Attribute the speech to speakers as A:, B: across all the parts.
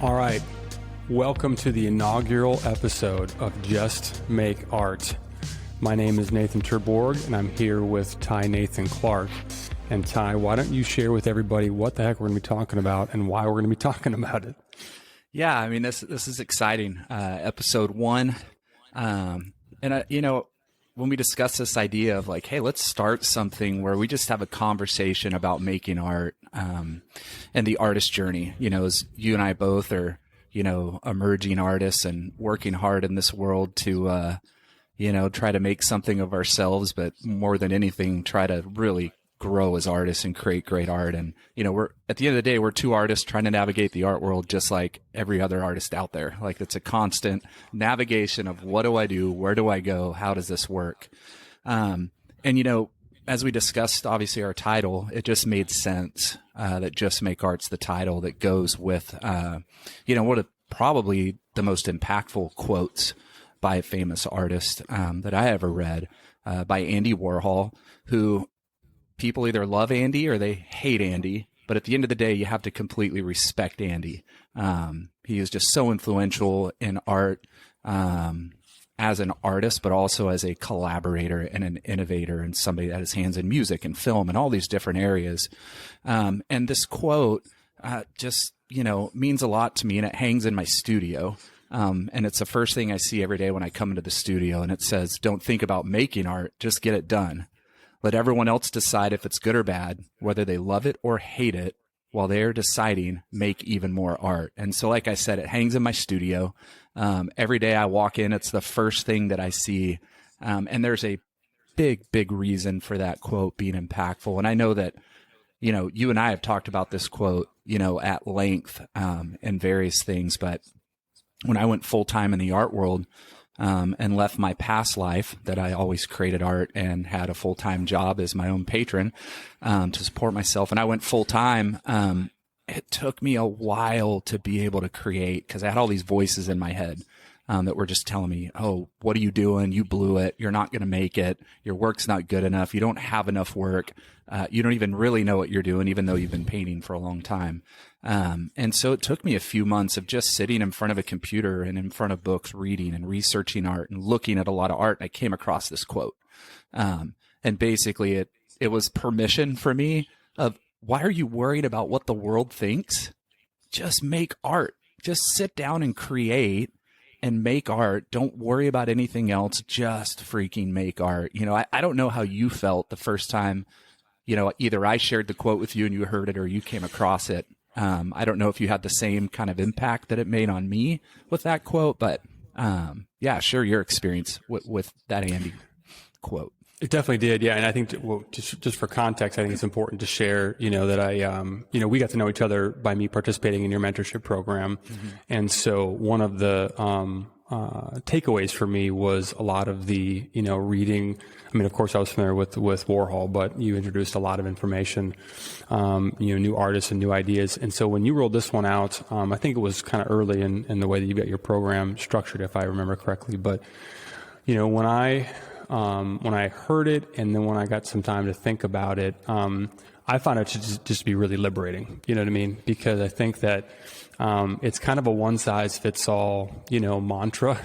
A: All right. Welcome to the inaugural episode of Just Make Art. My name is Nathan Terborg, and I'm here with Ty Nathan Clark. And Ty, why don't you share with everybody what the heck we're going to be talking about and why we're going to be talking about it?
B: Yeah, I mean, this is exciting. Episode 1. When we discuss this idea of like, hey, let's start something where we just have a conversation about making art and the artist journey, as you and I both are, emerging artists and working hard in this world to, try to make something of ourselves, but more than anything, try to really grow as artists and create great art. And, we're at the end of the day, we're two artists trying to navigate the art world just like every other artist out there. Like it's a constant navigation of what do I do? Where do I go? How does this work? As we discussed, obviously our title, it just made sense that Just Make Art's the title that goes with, one of probably the most impactful quotes by a famous artist that I ever read by Andy Warhol, who people either love Andy or they hate Andy. But at the end of the day, you have to completely respect Andy. He is just so influential in art as an artist, but also as a collaborator and an innovator and somebody that has hands in music and film and all these different areas. And this quote means a lot to me, and it hangs in my studio. And it's the first thing I see every day when I come into the studio, and it says, don't think about making art, just get it done. Let everyone else decide if it's good or bad, whether they love it or hate it, while they're deciding, make even more art. And so, like I said, it hangs in my studio. Every day I walk in, it's the first thing that I see. And there's a big reason for that quote being impactful. And I know that, you and I have talked about this quote, at length and various things. But when I went full time in the art world, and left my past life that I always created art and had a full-time job as my own patron to support myself. And I went full-time. It took me a while to be able to create because I had all these voices in my head that were just telling me, oh, what are you doing? You blew it. You're not going to make it. Your work's not good enough. You don't have enough work. You don't even really know what you're doing, even though you've been painting for a long time. And so it took me a few months of just sitting in front of a computer and in front of books, reading and researching art and looking at a lot of art. And I came across this quote. And basically it was permission for me of, why are you worried about what the world thinks? Just make art. Just sit down and create and make art. Don't worry about anything else. Just freaking make art. I don't know how you felt the first time, either I shared the quote with you and you heard it or you came across it. I don't know if you had the same kind of impact that it made on me with that quote, but share your experience with that Andy quote.
A: It definitely did, yeah. And I think, just for context, I think it's important to share, that I, we got to know each other by me participating in your mentorship program. Mm-hmm. And so one of the takeaways for me was a lot of the, reading. I mean, of course, I was familiar with Warhol, but you introduced a lot of information, new artists and new ideas. And so when you rolled this one out, I think it was kind of early in the way that you got your program structured, if I remember correctly. But, when I heard it and then when I got some time to think about it, I found it to just be really liberating. You know what I mean? Because I think that it's kind of a one-size-fits-all, mantra,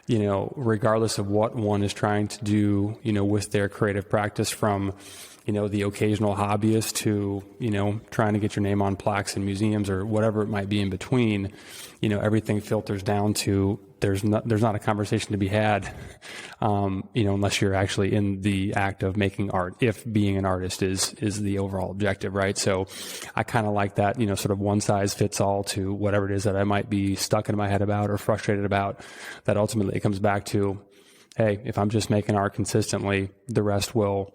A: regardless of what one is trying to do, with their creative practice, from, the occasional hobbyist to, trying to get your name on plaques in museums or whatever it might be in between. Everything filters down to there's not a conversation to be had, unless you're actually in the act of making art, if being an artist is the overall objective, right? So I kind of like that, sort of one size fits all to whatever it is that I might be stuck in my head about or frustrated about, that ultimately it comes back to, hey, if I'm just making art consistently, the rest will,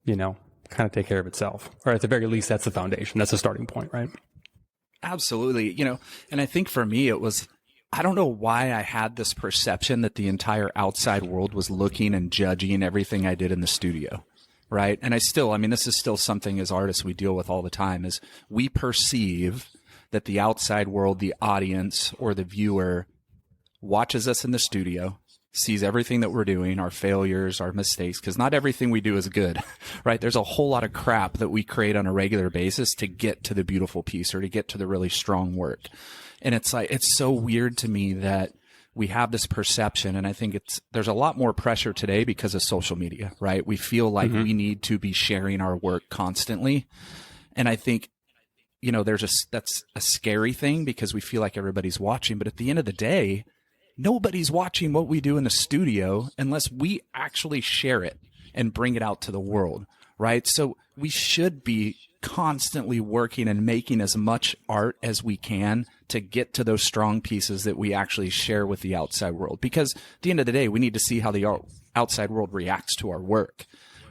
A: kind of take care of itself. Or at the very least, that's the foundation. That's the starting point, right?
B: Absolutely. And I think for me, it was, I don't know why I had this perception that the entire outside world was looking and judging everything I did in the studio, right? And this is still something as artists we deal with all the time, is we perceive that the outside world, the audience or the viewer, watches us in the studio, sees everything that we're doing, our failures, our mistakes, because not everything we do is good, right? There's a whole lot of crap that we create on a regular basis to get to the beautiful piece or to get to the really strong work. And it's like, it's so weird to me that we have this perception, and I think there's a lot more pressure today because of social media, right? We feel like we need to be sharing our work constantly. And I think, that's a scary thing because we feel like everybody's watching, but at the end of the day, nobody's watching what we do in the studio unless we actually share it and bring it out to the world, right? So we should be constantly working and making as much art as we can to get to those strong pieces that we actually share with the outside world. Because at the end of the day, we need to see how the outside world reacts to our work,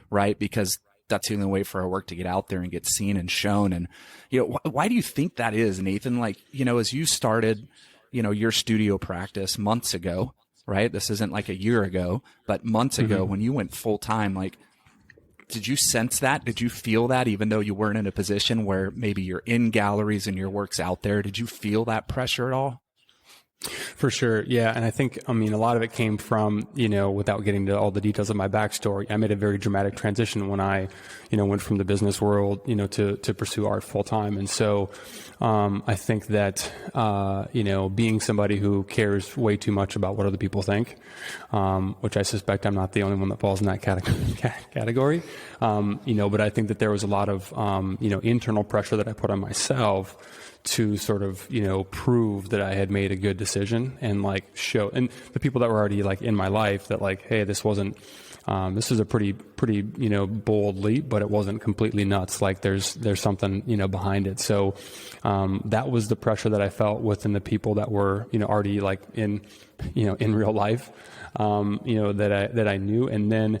B: right? Because that's the only way for our work to get out there and get seen and shown. And, why do you think that is, Nathan? Like, as you started, your studio practice months ago, right? This isn't like a year ago, but months ago when you went full time, like, did you sense that? Did you feel that even though you weren't in a position where maybe you're in galleries and your work's out there? Did you feel that pressure at all?
A: For sure. Yeah. And I think, a lot of it came from, without getting to all the details of my backstory, I made a very dramatic transition when I, went from the business world, to pursue art full time. And so, I think that, being somebody who cares way too much about what other people think, which I suspect I'm not the only one that falls in that category, but I think that there was a lot of, internal pressure that I put on myself to sort of, prove that I had made a good decision and like show, and the people that were already like in my life that like, hey, this wasn't, this is a pretty, bold leap, but it wasn't completely nuts. Like there's something, behind it. So, that was the pressure that I felt within the people that were, already like in real life, that I knew. And then,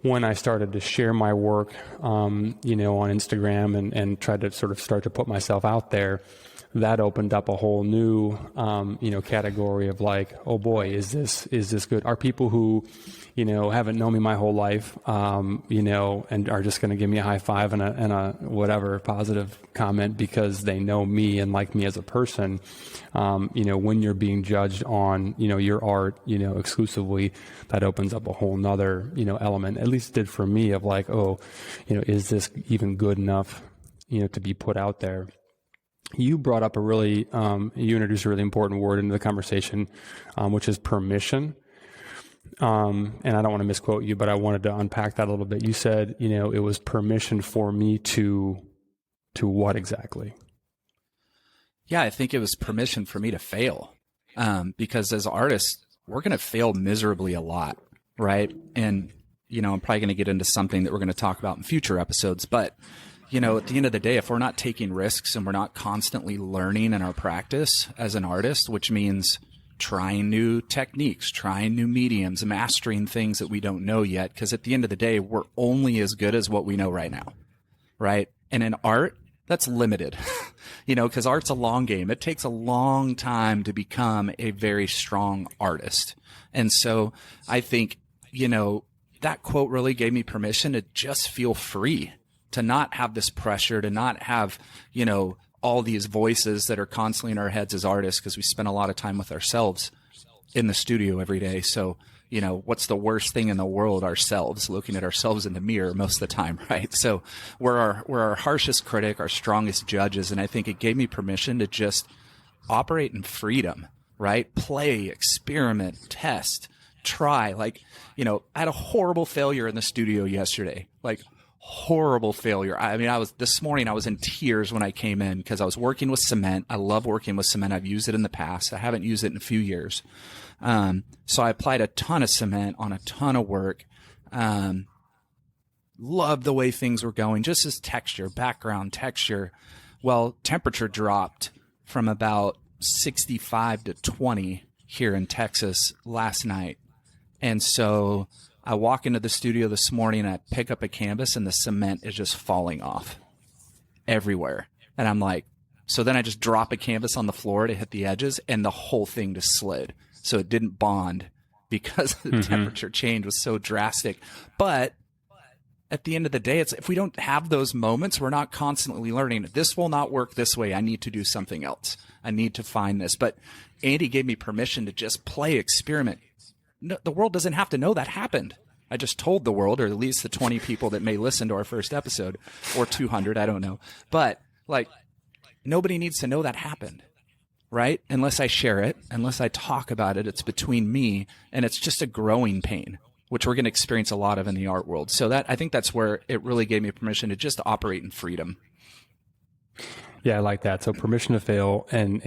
A: when I started to share my work, on Instagram and tried to sort of start to put myself out there, that opened up a whole new, category of like, oh boy, is this good? Are people who, haven't known me my whole life, and are just going to give me a high five and a whatever positive comment because they know me and like me as a person, when you're being judged on, your art, exclusively, that opens up a whole nother, element, at least did for me, of like, oh, is this even good enough, to be put out there? You brought up you introduced a really important word into the conversation, which is permission. And I don't want to misquote you, but I wanted to unpack that a little bit. You said, it was permission for me to what exactly?
B: Yeah, I think it was permission for me to fail. Because as artists, we're going to fail miserably a lot, right? And, I'm probably going to get into something that we're going to talk about in future episodes, but at the end of the day, if we're not taking risks and we're not constantly learning in our practice as an artist, which means trying new techniques, trying new mediums, mastering things that we don't know yet, because at the end of the day, we're only as good as what we know right now, right? And in art, that's limited, because art's a long game. It takes a long time to become a very strong artist. And so I think, that quote really gave me permission to just feel free, to not have this pressure, to not have, all these voices that are constantly in our heads as artists, because we spend a lot of time with ourselves in the studio every day. So, what's the worst thing in the world? Ourselves, looking at ourselves in the mirror most of the time, right? So we're our harshest critic, our strongest judges. And I think it gave me permission to just operate in freedom, right? Play, experiment, test, try. Like, I had a horrible failure in the studio yesterday, like horrible failure. This morning I was in tears when I came in because I was working with cement. I love working with cement. I've used it in the past. I haven't used it in a few years. So I applied a ton of cement on a ton of work. Loved the way things were going, just as texture, background texture. Well, temperature dropped from about 65 to 20 here in Texas last night. And so I walk into the studio this morning and I pick up a canvas and the cement is just falling off everywhere. And I'm like, so then I just drop a canvas on the floor to hit the edges and the whole thing just slid. So it didn't bond because the temperature change was so drastic. But at the end of the day, if we don't have those moments, we're not constantly learning. This will not work this way. I need to do something else. I need to find this. But Andy gave me permission to just play, experiment. No, the world doesn't have to know that happened. I just told the world, or at least the 20 people that may listen to our first episode, or 200, I don't know. But like, nobody needs to know that happened, right? Unless I share it, unless I talk about it, it's between me, and it's just a growing pain, which we're going to experience a lot of in the art world. So that, I think that's where it really gave me permission to just operate in freedom.
A: Yeah, I like that. So permission to fail, and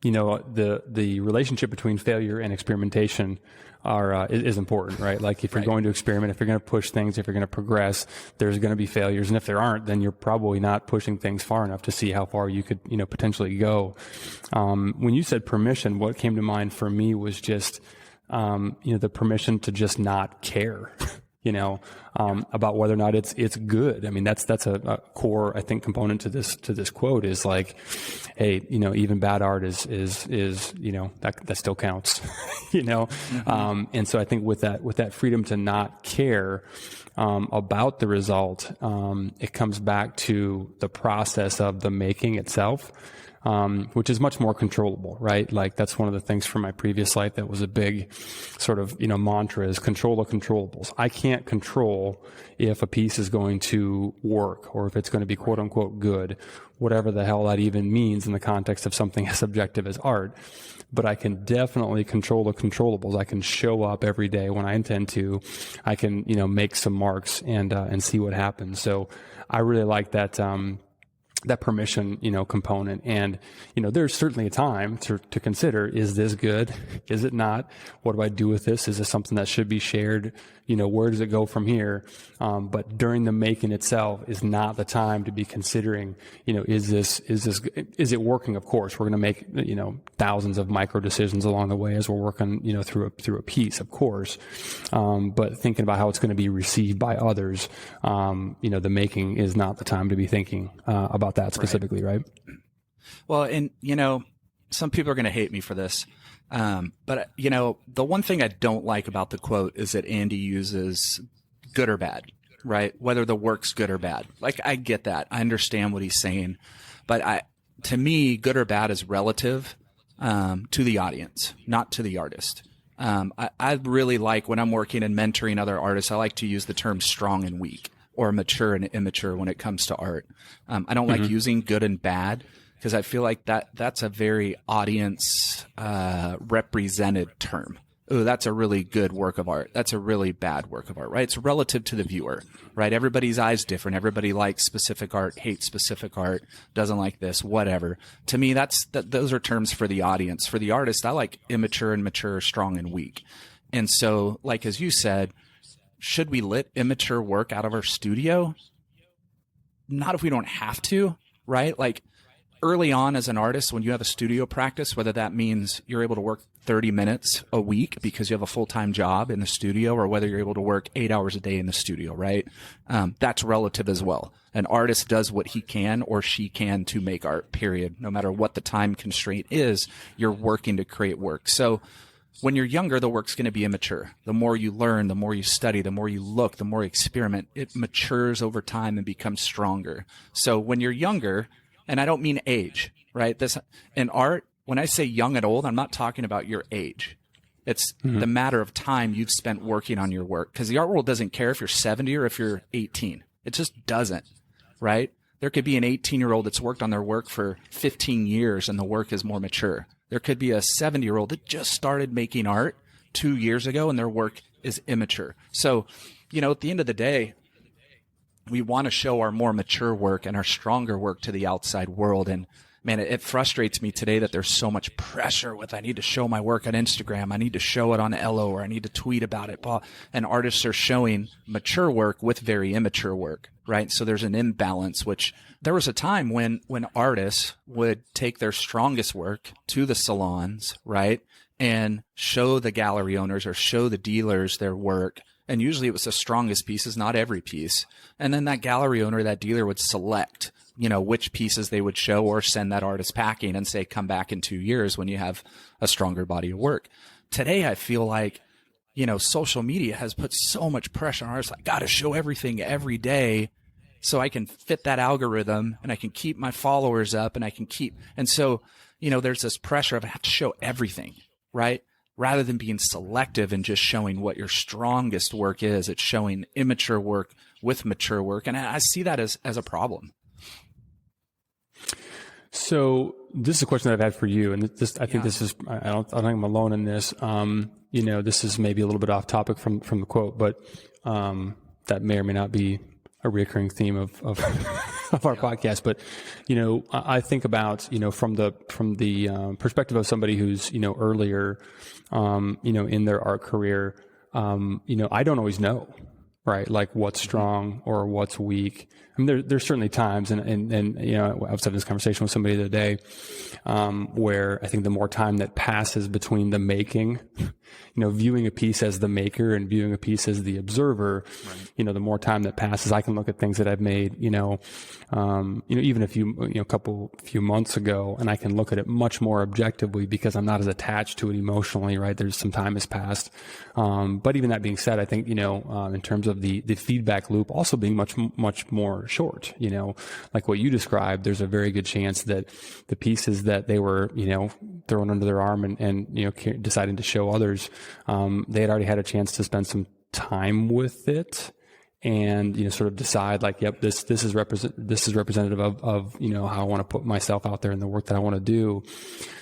A: you know, the relationship between failure and experimentation is important, right? Like if you're going to experiment, if you're going to push things, if you're going to progress, there's going to be failures, and if there aren't, then you're probably not pushing things far enough to see how far you could, you know, potentially go. When you said permission, what came to mind for me was just you know, the permission to just not care. You know, about whether or not it's good. I mean, that's a core, I think, component to this quote is like, hey, you know, even bad art is you know, that still counts. You know, and so I think with that freedom to not care about the result, it comes back to the process of the making itself. Which is much more controllable, right? Like that's one of the things from my previous life that was a big sort of, you know, mantra is control the controllables. I can't control if a piece is going to work or if it's going to be quote unquote good, whatever the hell that even means in the context of something as subjective as art. But I can definitely control the controllables. I can show up every day when I intend to. I can, you know, make some marks and see what happens. So I really like that, that permission, you know, component. And, you know, there's certainly a time to consider, is this good? Is it not? What do I do with this? Is this something that should be shared? You know, where does it go from here? But during the making itself is not the time to be considering, you know, is it working? Of course, we're going to make, you know, thousands of micro decisions along the way as we're working, you know, through a piece, of course. But thinking about how it's going to be received by others, you know, the making is not the time to be thinking, about that specifically, right?
B: Well, and, you know, some people are going to hate me for this. But, you know, the one thing I don't like about the quote is that Andy uses good or bad, right? Whether the work's good or bad. Like, I get that. I understand what he's saying. But to me, good or bad is relative to the audience, not to the artist. I really like, when I'm working and mentoring other artists, I like to use the term strong and weak, or mature and immature when it comes to art. I don't like using good and bad, because I feel like that's a very audience represented term. Oh, that's a really good work of art. That's a really bad work of art, right? It's relative to the viewer, right? Everybody's eye is different. Everybody likes specific art, hates specific art, doesn't like this, whatever. To me, those are terms for the audience. For the artist, I like immature and mature, strong and weak. And so, like as you said, should we let immature work out of our studio? Not if we don't have to, right? Like early on as an artist, when you have a studio practice, whether that means you're able to work 30 minutes a week because you have a full-time job in the studio, or whether you're able to work 8 hours a day in the studio, right? That's relative as well. An artist does what he can or she can to make art, period. No matter what the time constraint is, you're working to create work. So when you're younger, the work's going to be immature. The more you learn, the more you study, the more you look, the more you experiment, it matures over time and becomes stronger. So when you're younger, and I don't mean age, right? In art, when I say young and old, I'm not talking about your age. It's the matter of time you've spent working on your work. Because the art world doesn't care if you're 70 or if you're 18. It just doesn't, right? There could be an 18-year-old that's worked on their work for 15 years and the work is more mature. There could be a 70-year-old that just started making art 2 years ago and their work is immature. So, you know, at the end of the day, we want to show our more mature work and our stronger work to the outside world. And man, it frustrates me today that there's so much pressure with, I need to show my work on Instagram. I need to show it on Ello, or I need to tweet about it. And artists are showing mature work with very immature work, right? So there's an imbalance, which there was a time when artists would take their strongest work to the salons, right? And show the gallery owners or show the dealers their work. And usually it was the strongest pieces, not every piece. And then that gallery owner, that dealer would select, you know, which pieces they would show or send that artist packing and say, come back in 2 years when you have a stronger body of work. Today, I feel like, you know, social media has put so much pressure on artists. I got to show everything every day so I can fit that algorithm and I can keep my followers up and I can keep. And so, you know, there's this pressure of I have to show everything, right? Rather than being selective and just showing what your strongest work is, it's showing immature work with mature work. And I see that as a problem.
A: So this is a question that I've had for you, and I think this is, I don't think I'm alone in this. This is maybe a little bit off topic from the quote, but that may or may not be a recurring theme of of our podcast. But I think about from the perspective of somebody who's earlier in their art career. I don't always know, right? Like what's strong or what's weak. I mean, there's certainly times, and I was having this conversation with somebody the other day, where I think the more time that passes between the making, viewing a piece as the maker and viewing a piece as the observer, right. The more time that passes, I can look at things that I've made, even a few months ago, and I can look at it much more objectively because I'm not as attached to it emotionally, right? There's some time has passed. But even that being said, I think, in terms of the feedback loop also being much more short, like what you described, there's a very good chance that the pieces that they were, thrown under their arm and deciding to show others, they had already had a chance to spend some time with it and, sort of decide like, yep, this is representative of, how I want to put myself out there in the work that I want to do.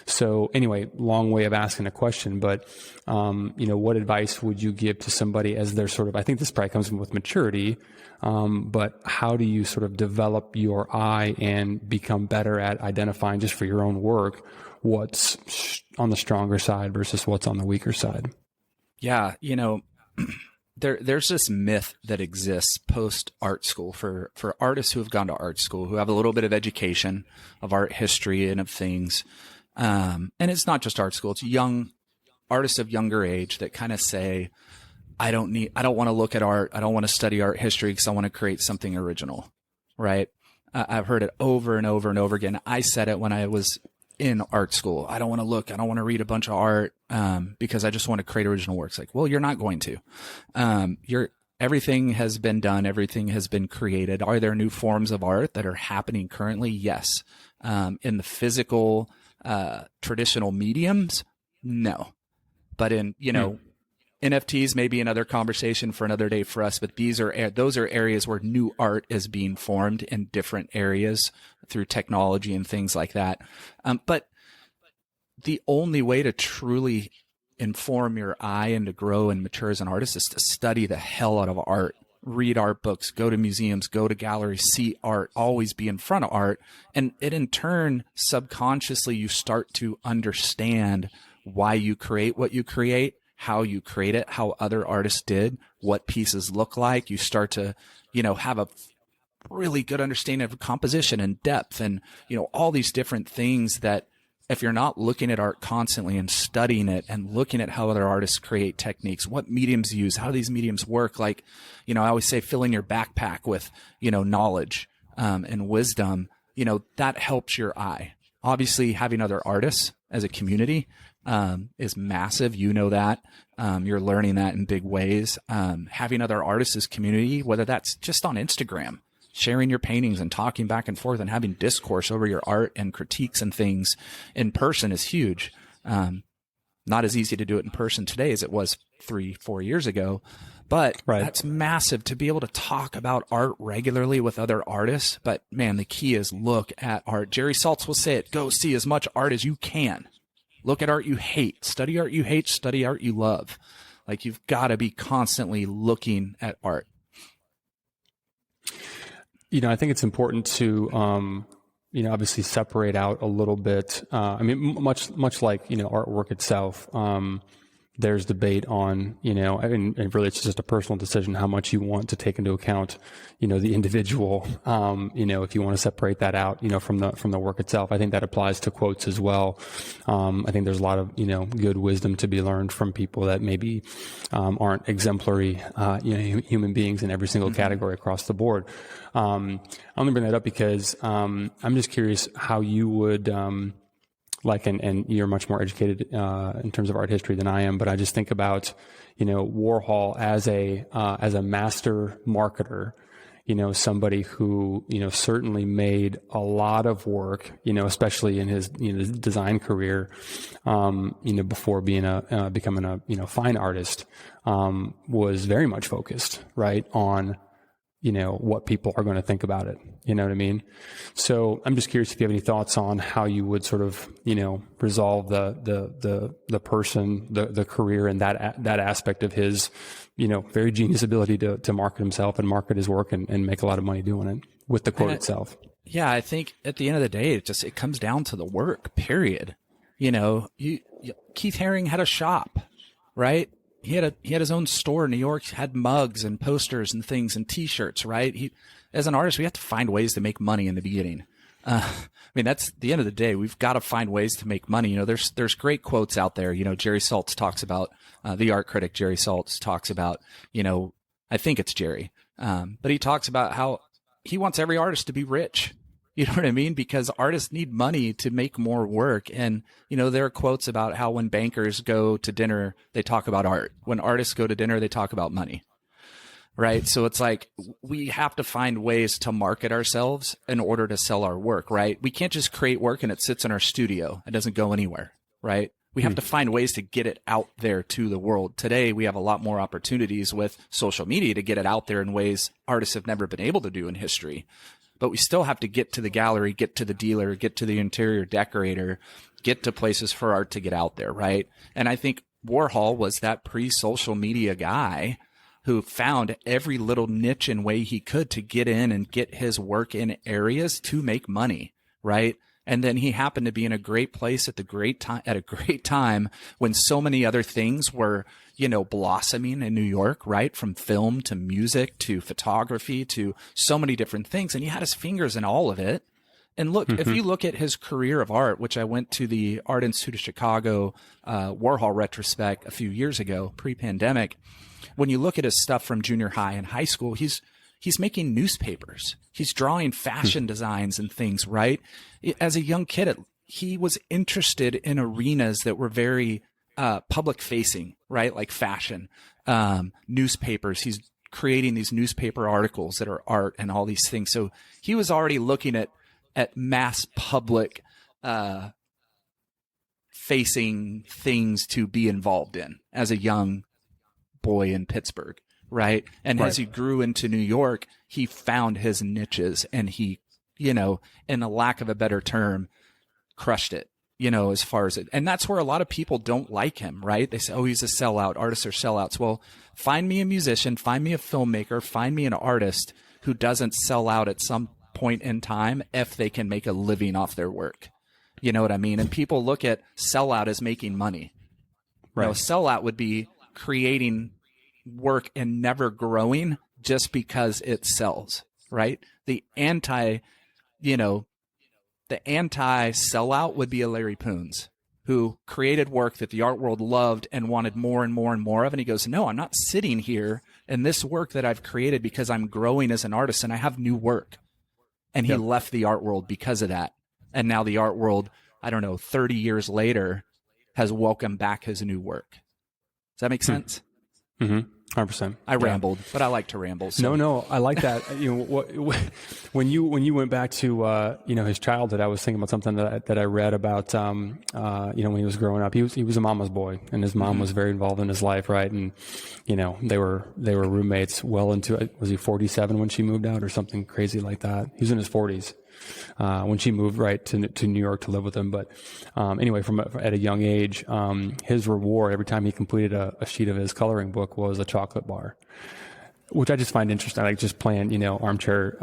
A: So anyway, long way of asking a question, but, what advice would you give to somebody as they're sort of, I think this probably comes with maturity, but how do you sort of develop your eye and become better at identifying just for your own work what's on the stronger side versus what's on the weaker side?
B: Yeah, there's this myth that exists post art school for artists who have gone to art school, who have a little bit of education of art history and of things. And it's not just art school, it's young artists of younger age that kind of say, I don't want to look at art. I don't want to study art history because I want to create something original. Right. I've heard it over and over and over again. I said it when I was in art school. I don't want to look. I don't want to read a bunch of art because I just want to create original works. Like, well, you're not going to. Everything has been done. Everything has been created. Are there new forms of art that are happening currently? Yes. In the physical, traditional mediums, no. But in NFTs may be another conversation for another day for us, but those are areas where new art is being formed in different areas through technology and things like that. But the only way to truly inform your eye and to grow and mature as an artist is to study the hell out of art, read art books, go to museums, go to galleries, see art, always be in front of art. And it in turn, subconsciously, you start to understand why you create what you create, how you create it, how other artists did, what pieces look like. You start to, have a really good understanding of composition and depth and, all these different things that if you're not looking at art constantly and studying it and looking at how other artists create techniques, what mediums use, how these mediums work, like, I always say filling your backpack with, knowledge and wisdom, that helps your eye. Obviously, having other artists as a community is massive. That. You're learning that in big ways. Having other artists as community, whether that's just on Instagram, sharing your paintings and talking back and forth and having discourse over your art and critiques and things in person is huge. Not as easy to do it in person today as it was 3-4 years ago, but right. That's massive to be able to talk about art regularly with other artists. But man, the key is look at art. Jerry Saltz will say it, go see as much art as you can. Look at art you hate, study art you hate, study art you love. Like you've got to be constantly looking at art.
A: I think it's important to, obviously separate out a little bit. Much like, artwork itself, there's debate on, and really it's just a personal decision how much you want to take into account, the individual, if you want to separate that out, from the work itself. I think that applies to quotes as well. I think there's a lot of, good wisdom to be learned from people that maybe aren't exemplary, human beings in every single category across the board. I'm going to bring that up because I'm just curious how you would and you're much more educated in terms of art history than I am, but I just think about Warhol as a master marketer, somebody who certainly made a lot of work, especially in his design career, before becoming a fine artist, was very much focused right on what people are going to think about it. You know what I mean? So I'm just curious if you have any thoughts on how you would sort of, resolve the person, the career, and that aspect of his, very genius ability to market himself and market his work and make a lot of money doing it with the quote itself.
B: Yeah, I think at the end of the day, it comes down to the work, period. Keith Haring had a shop, right? He had his own store in New York, had mugs and posters and things and T-shirts, right? As an artist, we have to find ways to make money in the beginning. That's the end of the day. We've got to find ways to make money. There's great quotes out there. Jerry Saltz talks about, the art critic Jerry Saltz talks about, I think it's Jerry, but he talks about how he wants every artist to be rich. You know what I mean? Because artists need money to make more work. And, there are quotes about how when bankers go to dinner, they talk about art. When artists go to dinner, they talk about money. Right. So it's like we have to find ways to market ourselves in order to sell our work. Right. We can't just create work and it sits in our studio. It doesn't go anywhere. Right. We have to find ways to get it out there to the world. Today, we have a lot more opportunities with social media to get it out there in ways artists have never been able to do in history. But we still have to get to the gallery, get to the dealer, get to the interior decorator, get to places for art to get out there, right? And I think Warhol was that pre-social media guy who found every little niche and way he could to get in and get his work in areas to make money, right? And then he happened to be in a great place at a great time when so many other things were, blossoming in New York, right? From film to music to photography to so many different things. And he had his fingers in all of it. And look, if you look at his career of art, which I went to the Art Institute of Chicago Warhol retrospect a few years ago, pre-pandemic, when you look at his stuff from junior high and high school, he's making newspapers. He's drawing fashion designs and things, right? As a young kid, he was interested in arenas that were very public facing, right? Like fashion, newspapers. He's creating these newspaper articles that are art and all these things. So he was already looking at mass public facing things to be involved in as a young boy in Pittsburgh. Right. And as he grew into New York, he found his niches and he, in a lack of a better term, crushed it, as far as it. And that's where a lot of people don't like him. Right. They say, oh, he's a sellout. Artists are sellouts. Well, find me a musician, find me a filmmaker, find me an artist who doesn't sell out at some point in time if they can make a living off their work. You know what I mean? And people look at sellout as making money. Right. Sellout would be creating work and never growing just because it sells, right? The anti sellout would be a Larry Poons who created work that the art world loved and wanted more and more and more of. And he goes, no, I'm not sitting here in this work that I've created because I'm growing as an artist and I have new work. And he left the art world because of that. And now the art world, 30 years later, has welcomed back his new work. Does that make sense?
A: 100%.
B: I rambled, but I like to ramble. So.
A: No, I like that. When you went back to his childhood, I was thinking about something that I read about when he was growing up. He was a mama's boy, and his mom was very involved in his life, right? And they were roommates well into. Was he 47 when she moved out, or something crazy like that? He was in his 40s. When she moved to New York to live with him. But anyway, at a young age, his reward every time he completed a sheet of his coloring book was a chocolate bar, which I just find interesting. Like just playing, armchair,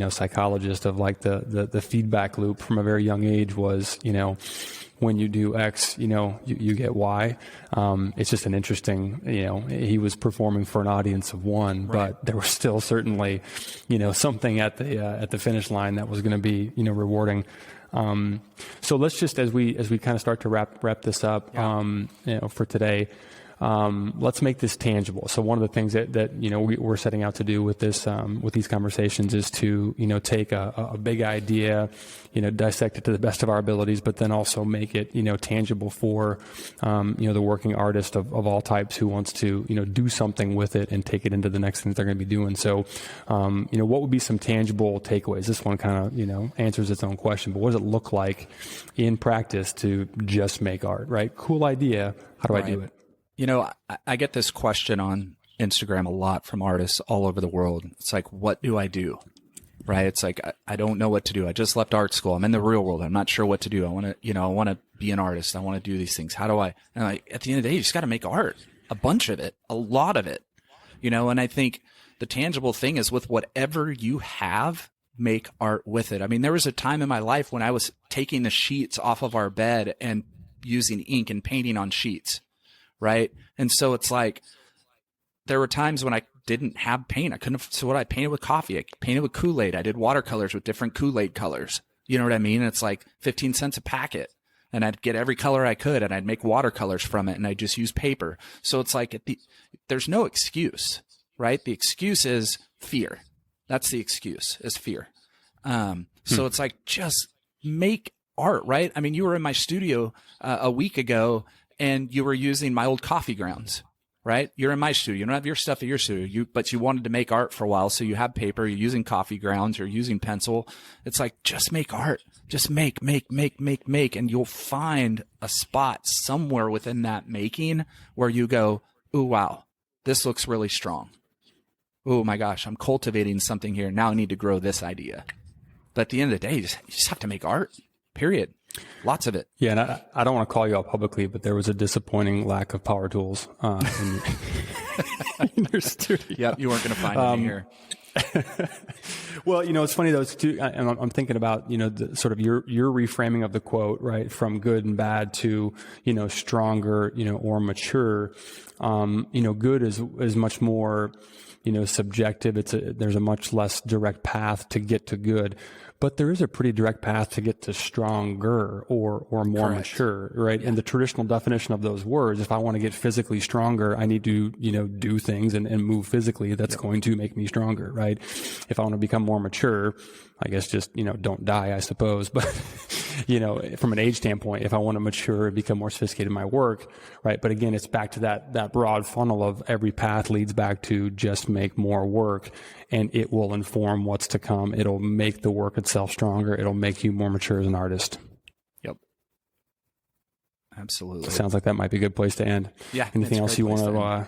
A: psychologist of like the feedback loop from a very young age was, when you do X, you get Y. It's just an interesting, he was performing for an audience of one, right. But there was still certainly, something at the finish line that was going to be, rewarding. So let's just, as we kind of start to wrap this up, for today, let's make this tangible. So one of the things that we're setting out to do with this, with these conversations is to, take a big idea, dissect it to the best of our abilities, but then also make it, tangible for, the working artist of all types who wants to, do something with it and take it into the next thing they're going to be doing. So, what would be some tangible takeaways? This one kind of, answers its own question, but what does it look like in practice to just make art, right? Cool idea. How do I do it?
B: I get this question on Instagram a lot from artists all over the world. It's like, what do I do? Right? It's like, I don't know what to do. I just left art school. I'm in the real world. I'm not sure what to do. I want to be an artist. I want to do these things. How do I? And like, at the end of the day, you just got to make art, a bunch of it, a lot of it, and I think the tangible thing is with whatever you have, make art with it. I mean, there was a time in my life when I was taking the sheets off of our bed and using ink and painting on sheets. Right. And so it's like, there were times when I didn't have paint. I couldn't. So what I painted with coffee, I painted with Kool-Aid. I did watercolors with different Kool-Aid colors. You know what I mean? It's like 15 cents a packet, and I'd get every color I could, and I'd make watercolors from it, and I'd just use paper. So it's like there's no excuse, right? The excuse is fear. That's the excuse, is fear. So it's like, just make art, right? I mean, you were in my studio a week ago, and you were using my old coffee grounds. Right? You're in my studio. You don't have your stuff at your studio, but you wanted to make art for a while. So you have paper, you're using coffee grounds, you're using pencil. It's like, just make art. Just make. And you'll find a spot somewhere within that making where you go, ooh, wow, this looks really strong. Oh my gosh, I'm cultivating something here. Now I need to grow this idea. But at the end of the day, you just have to make art, period. Lots of it. Yeah,
A: and I don't want to call you out publicly, but there was a disappointing lack of power tools in your studio.
B: Yep, you weren't going to find any here.
A: Well, it's funny though. I'm thinking about the sort of your reframing of the quote, right, from good and bad to stronger, or mature. Good is much more subjective. There's a much less direct path to get to good. But there is a pretty direct path to get to stronger or more
B: Correct.
A: Mature, right? Yeah. And the traditional definition of those words, if I want to get physically stronger, I need to, do things and move physically. That's going to make me stronger, right? If I want to become more mature, I guess just, don't die, I suppose. But, from an age standpoint, if I want to mature and become more sophisticated in my work, right? But again, it's back to that broad funnel of every path leads back to just make more work, and it will inform what's to come. It'll make the work itself stronger. It'll make you more mature as an artist.
B: Yep. Absolutely.
A: Sounds like that might be a good place to end.
B: Yeah.
A: Anything else you want to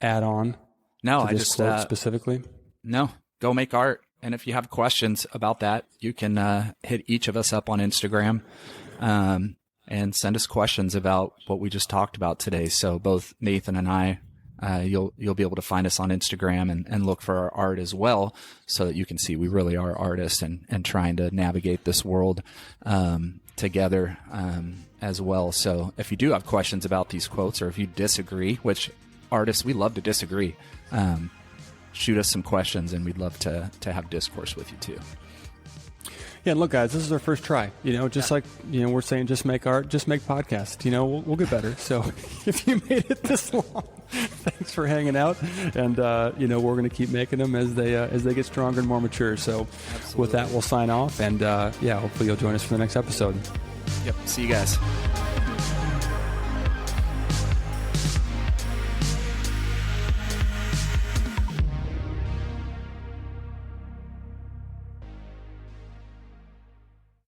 A: add on?
B: No,
A: to this quote specifically?
B: No, go make art. And if you have questions about that, you can hit each of us up on Instagram and send us questions about what we just talked about today. So both Nathan and I, you'll be able to find us on Instagram and look for our art as well, so that you can see we really are artists and trying to navigate this world together as well. So if you do have questions about these quotes, or if you disagree, which artists, we love to disagree, shoot us some questions, and we'd love to have discourse with you too.
A: Yeah, and look, guys, this is our first try. Like we're saying, just make art, just make podcasts. We'll get better. So if you made it this long, thanks for hanging out. And we're going to keep making them as they get stronger and more mature. So Absolutely. With that, we'll sign off. And hopefully you'll join us for the next episode.
B: Yep. See you guys.